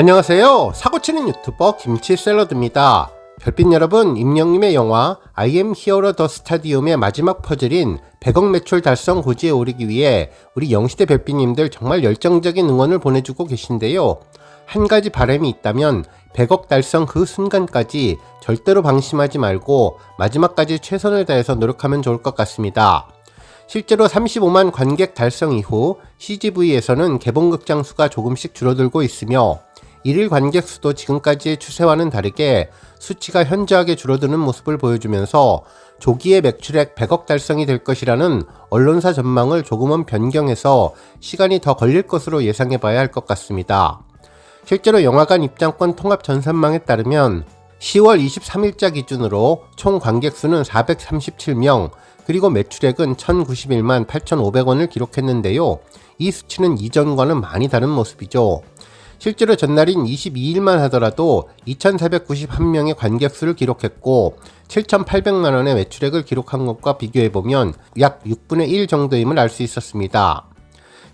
안녕하세요. 사고치는 유튜버 김치샐러드입니다. 별빛 여러분, 임영님의 영화 I am hero the stadium의 마지막 퍼즐인 100억 매출 달성 고지에 오르기 위해 우리 영시대 별빛님들 정말 열정적인 응원을 보내주고 계신데요. 한 가지 바람이 있다면 100억 달성 그 순간까지 절대로 방심하지 말고 마지막까지 최선을 다해서 노력하면 좋을 것 같습니다. 실제로 35만 관객 달성 이후 CGV에서는 개봉극장 수가 조금씩 줄어들고 있으며 일일 관객 수도 지금까지의 추세와는 다르게 수치가 현저하게 줄어드는 모습을 보여주면서 조기에 매출액 100억 달성이 될 것이라는 언론사 전망을 조금은 변경해서 시간이 더 걸릴 것으로 예상해 봐야 할 것 같습니다. 실제로 영화관 입장권 통합 전산망에 따르면 10월 23일자 기준으로 총 관객 수는 437명, 그리고 매출액은 1091만 8,500원을 기록했는데요. 이 수치는 이전과는 많이 다른 모습이죠. 실제로 전날인 22일만 하더라도 2,491명의 관객 수를 기록했고 7,800만원의 매출액을 기록한 것과 비교해보면 약 6분의 1 정도임을 알 수 있었습니다.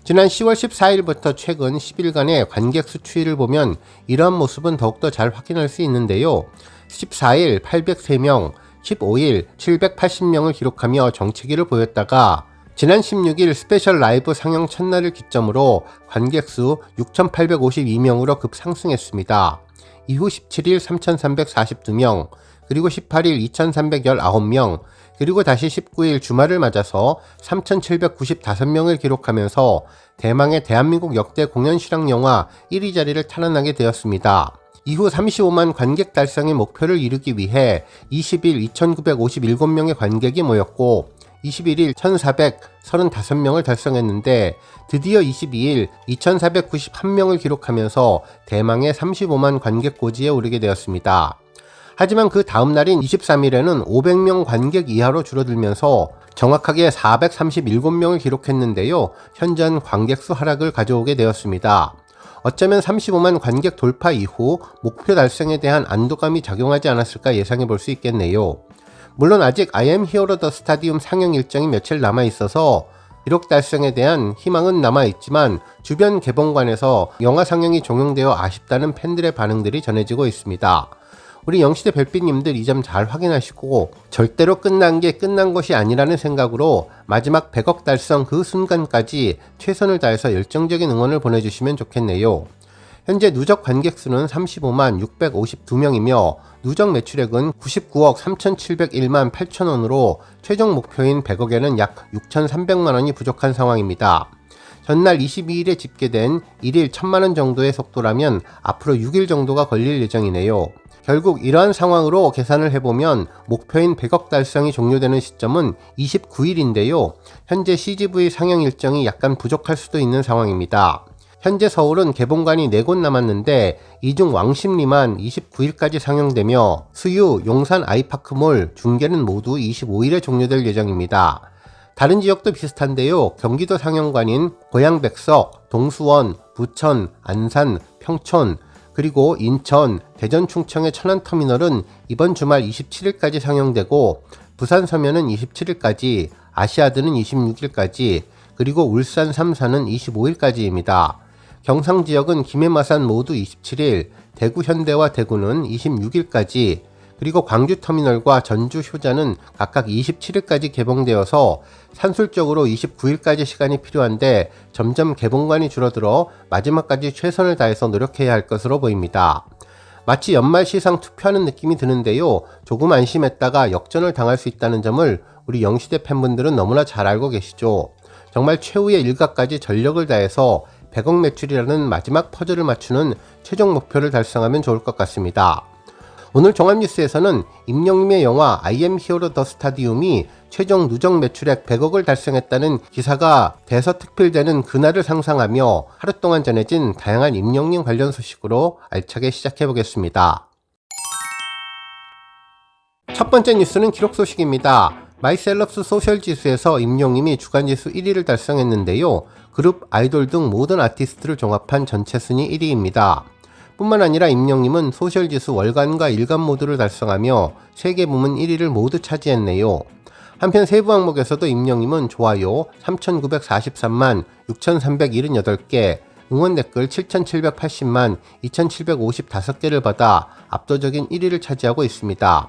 지난 10월 14일부터 최근 10일간의 관객 수 추이를 보면 이러한 모습은 더욱더 잘 확인할 수 있는데요. 14일 803명, 15일 780명을 기록하며 정체기를 보였다가 지난 16일 스페셜 라이브 상영 첫날을 기점으로 관객수 6,852명으로 급상승했습니다. 이후 17일 3,342명, 그리고 18일 2,319명, 그리고 다시 19일 주말을 맞아서 3,795명을 기록하면서 대망의 대한민국 역대 공연 실황 영화 1위 자리를 탈환하게 되었습니다. 이후 35만 관객 달성의 목표를 이루기 위해 20일 2,957명의 관객이 모였고 21일 1,435명을 달성했는데 드디어 22일 2,491명을 기록하면서 대망의 35만 관객 고지에 오르게 되었습니다. 하지만 그 다음 날인 23일에는 500명 관객 이하로 줄어들면서 정확하게 437명을 기록했는데요. 현저한 관객수 하락을 가져오게 되었습니다. 어쩌면 35만 관객 돌파 이후 목표 달성에 대한 안도감이 작용하지 않았을까 예상해 볼 수 있겠네요. 물론 아직 I am hero the stadium 상영 일정이 며칠 남아있어서 1억 달성에 대한 희망은 남아있지만 주변 개봉관에서 영화 상영이 종용되어 아쉽다는 팬들의 반응들이 전해지고 있습니다. 우리 영시대 별빛님들 이 점 잘 확인하시고 절대로 끝난 게 끝난 것이 아니라는 생각으로 마지막 100억 달성 그 순간까지 최선을 다해서 열정적인 응원을 보내주시면 좋겠네요. 현재 누적 관객 수는 35만 652명이며 누적 매출액은 99억 3,701만 8천원으로 최종 목표인 100억에는 약 6,300만원이 부족한 상황입니다. 전날 22일에 집계된 1일 1,000만원 정도의 속도라면 앞으로 6일 정도가 걸릴 예정이네요. 결국 이러한 상황으로 계산을 해보면 목표인 100억 달성이 종료되는 시점은 29일인데요. 현재 CGV 상영 일정이 약간 부족할 수도 있는 상황입니다. 현재 서울은 개봉관이 4곳 남았는데 이 중 왕십리만 29일까지 상영되며 수유, 용산 아이파크몰, 중계는 모두 25일에 종료될 예정입니다. 다른 지역도 비슷한데요. 경기도 상영관인 고양백석, 동수원, 부천, 안산, 평촌, 그리고 인천, 대전, 충청의 천안터미널은 이번 주말 27일까지 상영되고 부산 서면은 27일까지, 아시아드는 26일까지, 그리고 울산 3사는 25일까지입니다. 경상 지역은 김해, 마산 모두 27일, 대구 현대와 대구는 26일까지, 그리고 광주 터미널과 전주 효자는 각각 27일까지 개봉되어서 산술적으로 29일까지 시간이 필요한데 점점 개봉관이 줄어들어 마지막까지 최선을 다해서 노력해야 할 것으로 보입니다. 마치 연말 시상 투표하는 느낌이 드는데요. 조금 안심했다가 역전을 당할 수 있다는 점을 우리 영시대 팬분들은 너무나 잘 알고 계시죠. 정말 최후의 일각까지 전력을 다해서 100억 매출이라는 마지막 퍼즐을 맞추는 최종 목표를 달성하면 좋을 것 같습니다. 오늘 종합뉴스에서는 임영님의 영화 I am hero the stadium이 최종 누적 매출액 100억을 달성했다는 기사가 대서특필되는 그날을 상상하며 하루 동안 전해진 다양한 임영님 관련 소식으로 알차게 시작해보겠습니다. 첫 번째 뉴스는 기록 소식입니다. 마이셀럽스 소셜 지수에서 임영님이 주간지수 1위를 달성했는데요. 그룹, 아이돌 등 모든 아티스트를 종합한 전체 순위 1위입니다. 뿐만 아니라 임영님은 소셜지수 월간과 일간 모두를 달성하며 3개 부문 1위를 모두 차지했네요. 한편 세부 항목에서도 임영님은 좋아요 3,943만 6,378개, 응원 댓글 7,780만 2,755개를 받아 압도적인 1위를 차지하고 있습니다.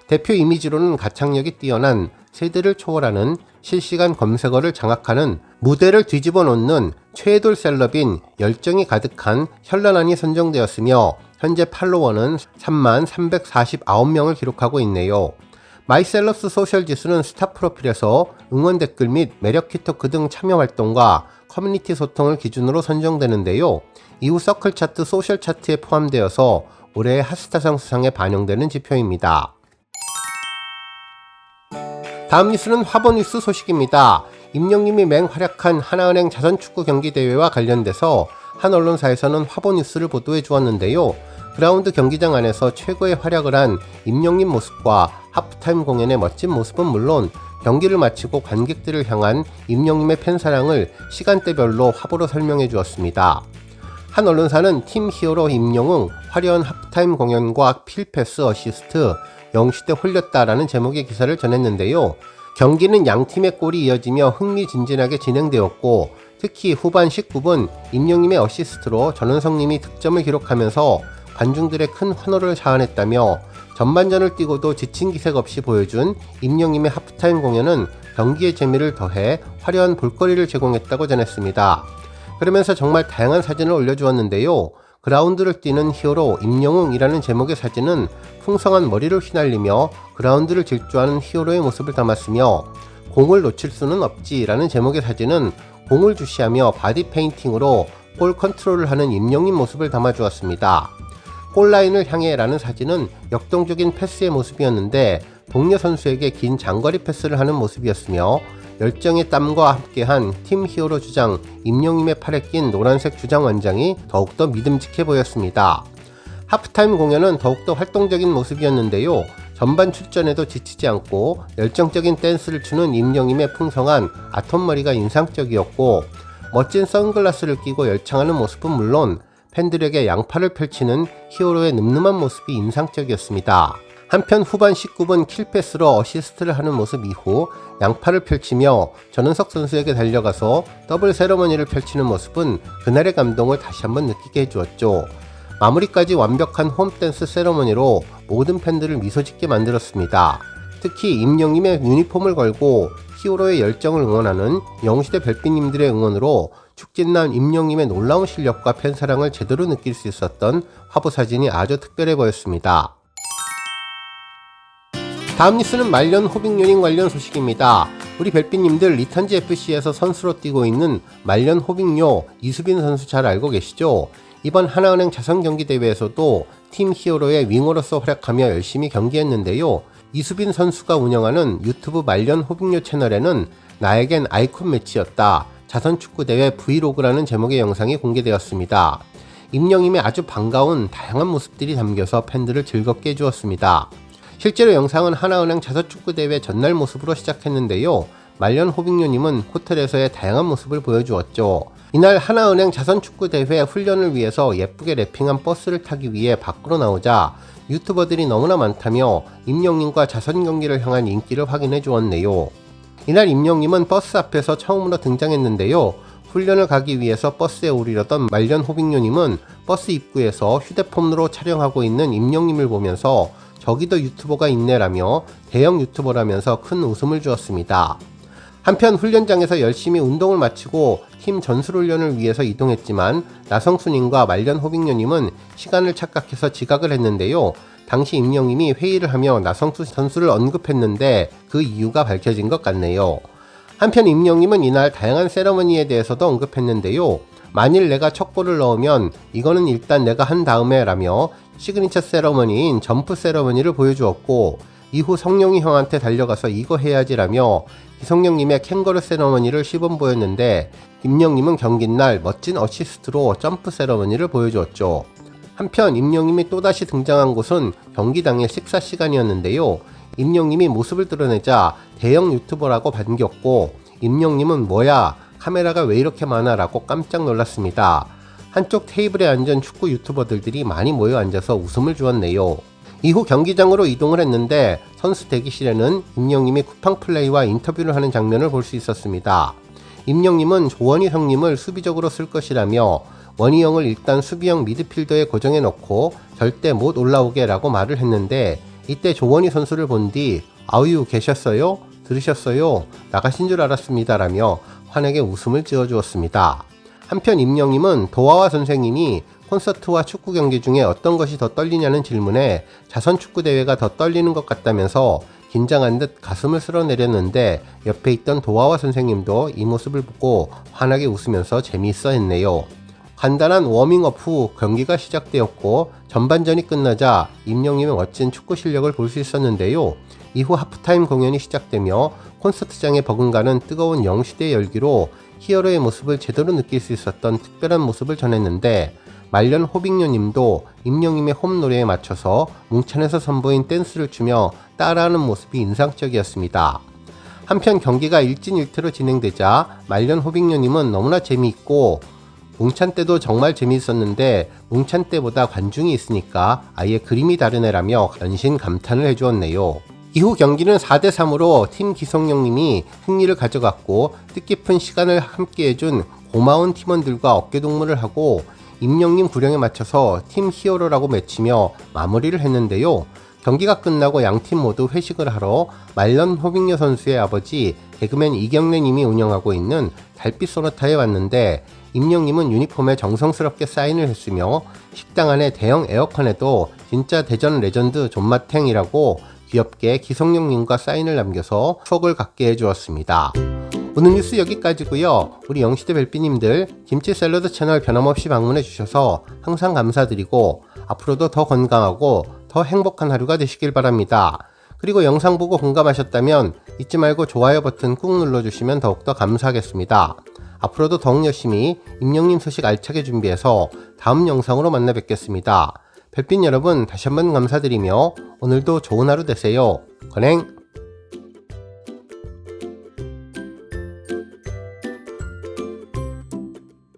대표 이미지로는 가창력이 뛰어난 세대를 초월하는 실시간 검색어를 장악하는 무대를 뒤집어 놓는 최애돌 셀럽인 열정이 가득한 현란한이 선정되었으며 현재 팔로워는 33,349명을 기록하고 있네요. 마이셀럽스 소셜 지수는 스타 프로필에서 응원 댓글 및 매력 키토크 등 참여 활동과 커뮤니티 소통을 기준으로 선정되는데요. 이후 서클 차트, 소셜 차트에 포함되어서 올해의 핫스타상 수상에 반영되는 지표입니다. 다음 뉴스는 화보 뉴스 소식입니다. 임영님이 맹활약한 하나은행 자선축구 경기대회와 관련돼서 한 언론사에서는 화보 뉴스를 보도해 주었는데요. 그라운드 경기장 안에서 최고의 활약을 한 임영님 모습과 하프타임 공연의 멋진 모습은 물론 경기를 마치고 관객들을 향한 임영님의 팬사랑을 시간대별로 화보로 설명해 주었습니다. 한 언론사는 팀 히어로 임영웅 화려한 하프타임 공연과 필패스 어시스트 영시대 홀렸다라는 제목의 기사를 전했는데요. 경기는 양팀의 골이 이어지며 흥미진진하게 진행되었고 특히 후반 19분 임영님의 어시스트로 전원성님이 득점을 기록하면서 관중들의 큰 환호를 자아냈다며 전반전을 뛰고도 지친 기색 없이 보여준 임영님의 하프타임 공연은 경기의 재미를 더해 화려한 볼거리를 제공했다고 전했습니다. 그러면서 정말 다양한 사진을 올려주었는데요. 그라운드를 뛰는 히어로 임영웅이라는 제목의 사진은 풍성한 머리를 휘날리며 그라운드를 질주하는 히어로의 모습을 담았으며 공을 놓칠 수는 없지라는 제목의 사진은 공을 주시하며 바디 페인팅으로 볼 컨트롤을 하는 임영님 모습을 담아주었습니다. 골라인을 향해 라는 사진은 역동적인 패스의 모습이었는데 동료 선수에게 긴 장거리 패스를 하는 모습이었으며 열정의 땀과 함께한 팀 히어로 주장 임영님의 팔에 낀 노란색 주장 완장이 더욱더 믿음직해 보였습니다. 하프타임 공연은 더욱더 활동적인 모습이었는데요. 전반 출전에도 지치지 않고 열정적인 댄스를 추는 임영님의 풍성한 아톰머리가 인상적이었고 멋진 선글라스를 끼고 열창하는 모습은 물론 팬들에게 양팔을 펼치는 히어로의 늠름한 모습이 인상적이었습니다. 한편 후반 19분 킬패스로 어시스트를 하는 모습 이후 양팔을 펼치며 전은석 선수에게 달려가서 더블 세러머니를 펼치는 모습은 그날의 감동을 다시 한번 느끼게 해주었죠. 마무리까지 완벽한 홈댄스 세러머니로 모든 팬들을 미소짓게 만들었습니다. 특히 임영님의 유니폼을 걸고 히어로의 열정을 응원하는 영시대 별빛님들의 응원으로 축진난 임영님의 놀라운 실력과 팬사랑을 제대로 느낄 수 있었던 화보 사진이 아주 특별해 보였습니다. 다음 뉴스는 말년 호빙요닝 관련 소식입니다. 우리 별빛님들 리턴즈 FC에서 선수로 뛰고 있는 말년 호빙요 이수빈 선수 잘 알고 계시죠? 이번 하나은행 자선경기대회에서도 팀 히어로의 윙어로서 활약하며 열심히 경기했는데요. 이수빈 선수가 운영하는 유튜브 말년 호빙요 채널에는 나에겐 아이콘 매치였다. 자선축구대회 브이로그라는 제목의 영상이 공개되었습니다. 임영임의 아주 반가운 다양한 모습들이 담겨서 팬들을 즐겁게 해주었습니다. 실제로 영상은 하나은행 자선축구대회 전날 모습으로 시작했는데요. 말년 호빙요님은 호텔에서의 다양한 모습을 보여주었죠. 이날 하나은행 자선축구대회 훈련을 위해서 예쁘게 랩핑한 버스를 타기 위해 밖으로 나오자 유튜버들이 너무나 많다며 임영님과 자선경기를 향한 인기를 확인해 주었네요. 이날 임영님은 버스 앞에서 처음으로 등장했는데요. 훈련을 가기 위해서 버스에 오르려던 말년 호빙요님은 버스 입구에서 휴대폰으로 촬영하고 있는 임영님을 보면서 저기도 유튜버가 있네라며 대형 유튜버라면서 큰 웃음을 주었습니다. 한편 훈련장에서 열심히 운동을 마치고 팀 전술훈련을 위해서 이동했지만 나성수님과 말년 호빙요님은 시간을 착각해서 지각을 했는데요. 당시 임영님이 회의를 하며 나성수 선수를 언급했는데 그 이유가 밝혀진 것 같네요. 한편 임영님은 이날 다양한 세러머니에 대해서도 언급했는데요. 만일 내가 첫 골을 넣으면 이거는 일단 내가 한 다음에 라며 시그니처 세러머니인 점프 세러머니를 보여주었고 이후 성룡이 형한테 달려가서 이거 해야지라며 기성령님의 캥거루 세러머니를 시범 보였는데 임영님은 경기날 멋진 어시스트로 점프 세러머니를 보여주었죠. 한편 임영님이 또다시 등장한 곳은 경기 당일 식사 시간이었는데요. 임영님이 모습을 드러내자 대형 유튜버라고 반겼고 임영님은 뭐야 카메라가 왜 이렇게 많아 라고 깜짝 놀랐습니다. 한쪽 테이블에 앉은 축구 유튜버들이 많이 모여 앉아서 웃음을 주었네요. 이후 경기장으로 이동을 했는데 선수 대기실에는 임영님이 쿠팡 플레이와 인터뷰를 하는 장면을 볼 수 있었습니다. 임영님은 조원희 형님을 수비적으로 쓸 것이라며 원희영을 일단 수비형 미드필더에 고정해 놓고 절대 못 올라오게 라고 말을 했는데, 이때 조원희 선수를 본 뒤 아유 계셨어요? 들으셨어요? 나가신 줄 알았습니다 라며 환하게 웃음을 지어주었습니다. 한편 임영님은 도하와 선생님이 콘서트와 축구 경기 중에 어떤 것이 더 떨리냐는 질문에 자선 축구 대회가 더 떨리는 것 같다면서 긴장한 듯 가슴을 쓸어내렸는데, 옆에 있던 도하와 선생님도 이 모습을 보고 환하게 웃으면서 재미있어 했네요. 간단한 워밍업 후 경기가 시작되었고, 전반전이 끝나자 임영님의 멋진 축구 실력을 볼 수 있었는데요. 이후 하프타임 공연이 시작되며 콘서트장에 버금가는 뜨거운 영시대 열기로 히어로의 모습을 제대로 느낄 수 있었던 특별한 모습을 전했는데, 말년 호빙녀님도 임영님의 홈 노래에 맞춰서 뭉찬에서 선보인 댄스를 추며 따라하는 모습이 인상적이었습니다. 한편 경기가 일진일퇴로 진행되자 말년 호빙녀님은 너무나 재미있고, 뭉찬 때도 정말 재미있었는데 뭉찬 때보다 관중이 있으니까 아예 그림이 다르네라며 연신 감탄을 해주었네요. 이후 경기는 4대3으로 팀 기성용님이 승리를 가져갔고, 뜻깊은 시간을 함께 해준 고마운 팀원들과 어깨동무를 하고 임영님 구령에 맞춰서 팀 히어로라고 외치며 마무리를 했는데요. 경기가 끝나고 양팀 모두 회식을 하러 말년 호빙녀 선수의 아버지 개그맨 이경래님이 운영하고 있는 달빛 소나타에 왔는데, 임영님은 유니폼에 정성스럽게 사인을 했으며 식당 안에 대형 에어컨에도 진짜 대전 레전드 존맛탱이라고 귀엽게 기성용님과 사인을 남겨서 추억을 갖게 해주었습니다. 오늘 뉴스 여기까지고요. 우리 영시대 별비님들 김치 샐러드 채널 변함없이 방문해 주셔서 항상 감사드리고, 앞으로도 더 건강하고 더 행복한 하루가 되시길 바랍니다. 그리고 영상 보고 공감하셨다면 잊지 말고 좋아요 버튼 꾹 눌러주시면 더욱더 감사하겠습니다. 앞으로도 더욱 열심히 임영님 소식 알차게 준비해서 다음 영상으로 만나 뵙겠습니다. 별빛 여러분 다시 한번 감사드리며 오늘도 좋은 하루 되세요. 건행!